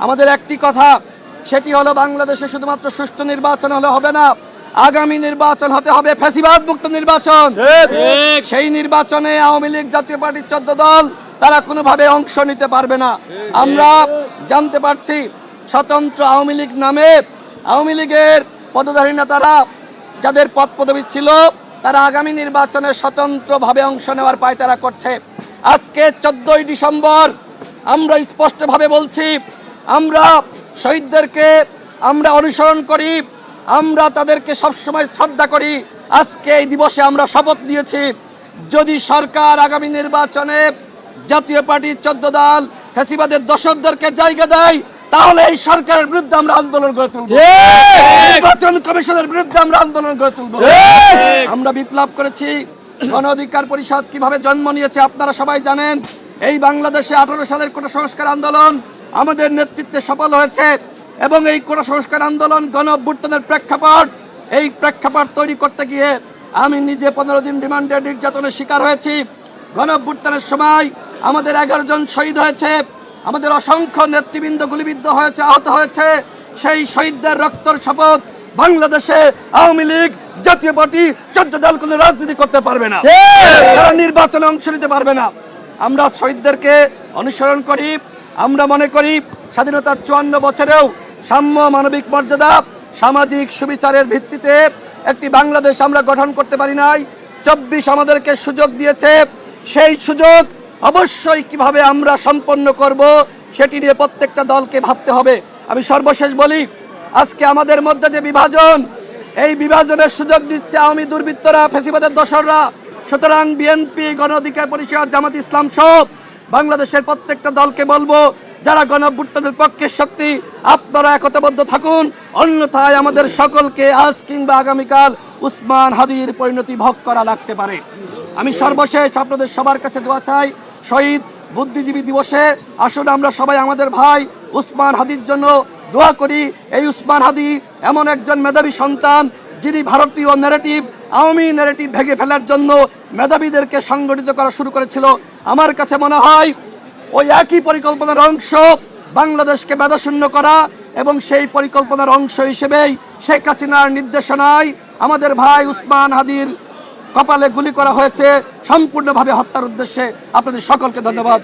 আমাদের একটি কথা, সেটি হলো বাংলাদেশে শুধুমাত্র সুষ্ঠু নির্বাচন হলে হবে না, আগামী নির্বাচন হতে হবে ফ্যাসিবাদ মুক্ত নির্বাচন। সেই নির্বাচনে আওয়ামী লীগ, জাতীয় পার্টির 14 দল তারা কোনোভাবে অংশ নিতে পারবে না। আমরা জানতে পারছি স্বতন্ত্র আওয়ামী লীগ নামে আওয়ামী লীগের পদধারী নেতারা যাদের পদ পদবি ছিল তারা আগামী নির্বাচনে স্বতন্ত্রভাবে অংশ নেওয়ার পায়তারা করছে। আজকে 14ই ডিসেম্বর আমরা স্পষ্টভাবে বলছি, আমরা শহীদদেরকে আমরা অনুসরণ করি, আমরা তাদেরকে সবসময় শ্রদ্ধা করি। আজকে এই দিবসে আমরা শপথ নিয়েছি, যদি সরকার আগামী নির্বাচনে জাতীয় পার্টির 14 দল ফ্যাসিবাদের দোসরদেরকে জায়গা দেয়, তাহলে এই সরকারের বিরুদ্ধে আমরা আন্দোলন গড়ে তুলব, নির্বাচন কমিশনের বিরুদ্ধে আমরা আন্দোলন গড়ে তুলব। আমরা বিপ্লব করেছি। গণ অধিকার পরিষদ কিভাবে জন্ম নিয়েছে আপনারা সবাই জানেন। এই বাংলাদেশে 18 সালের কোটা সংস্কার আন্দোলন আমাদের নেতৃত্বে সফল হয়েছে এবং এই কোটা সংস্কার আন্দোলন গণ অভ্যুত্থানের প্রেক্ষাপট, এই প্রেক্ষাপট তৈরি করতে গিয়ে আমি নিজে 15 দিন রিমান্ডের নির্যাতনের শিকার হয়েছি। গণ অভ্যুত্থানের সময় আমাদের 11 জন শহীদ হয়েছে, আমাদের অসংখ্য নেতৃবৃন্দ গুলিবিদ্ধ হয়েছে, আহত হয়েছে। সেই শহীদদের রক্তর শপথ বাংলাদেশে আওয়ামী লীগ, জাতীয় পার্টি, 14 দল কোনো রাজনীতি করতে পারবে না, তারা নির্বাচনে অংশ নিতে পারবে না। আমরা শহীদদেরকে অনুসরণ করি। আমরা মনে করি স্বাধীনতার 54 বছরেও সাম্য, মানবিক মর্যাদা, সামাজিক সুবিচারের ভিত্তিতে একটি বাংলাদেশ আমরা গঠন করতে পারি নাই। 24 আমাদেরকে সুযোগ দিয়েছে, সেই সুযোগ অবশ্যই কিভাবে আমরা সম্পন্ন করব সেটি নিয়ে প্রত্যেকটা দলকে ভাবতে হবে। আমি সর্বশেষ বলি, আজকে আমাদের মধ্যে যে বিভাজন, এই বিভাজনের সুযোগ দিচ্ছে আওয়ামী দুর্বৃত্তরা, ফ্যাসিবাদের দোসররা। সুতরাং বিএনপি, গণ অধিকার পরিষদ, জামাত ইসলাম সহ বাংলাদেশের প্রত্যেকটা দলকে বলবো, যারা গণ অভ্যুত্থানের পক্ষের শক্তি, আপনারা একতাবদ্ধ থাকুন, অন্যথায় আমাদের সকলকে আজ কিংবা আগামীকাল উসমান হাদির পরিণতি ভোগ করা লাগতে পারে। আমি সর্বশেষ আপনাদের সবার কাছে দোয়া চাই, শহীদ বুদ্ধিজীবী দিবসে আসুন আমরা সবাই আমাদের ভাই উসমান হাদির জন্য দোয়া করি। এই উসমান হাদি এমন একজন মেধাবী সন্তান, যিনি ভারতীয় ন্যারেটিভ, আওয়ামী ন্যারেটিভ ভেঙে ফেলার জন্য মেধাবীদেরকে সংগঠিত করা শুরু করেছিল। আমার কাছে মনে হয় ওই একই পরিকল্পনার অংশ বাংলাদেশকে মেধাশূন্য করা, এবং সেই পরিকল্পনার অংশ হিসেবেই শেখ হাসিনার নির্দেশনায় আমাদের ভাই উসমান হাদির কপালে গুলি করা হয়েছে সম্পূর্ণভাবে হত্যার উদ্দেশ্যে। আপনাদের সকলকে ধন্যবাদ।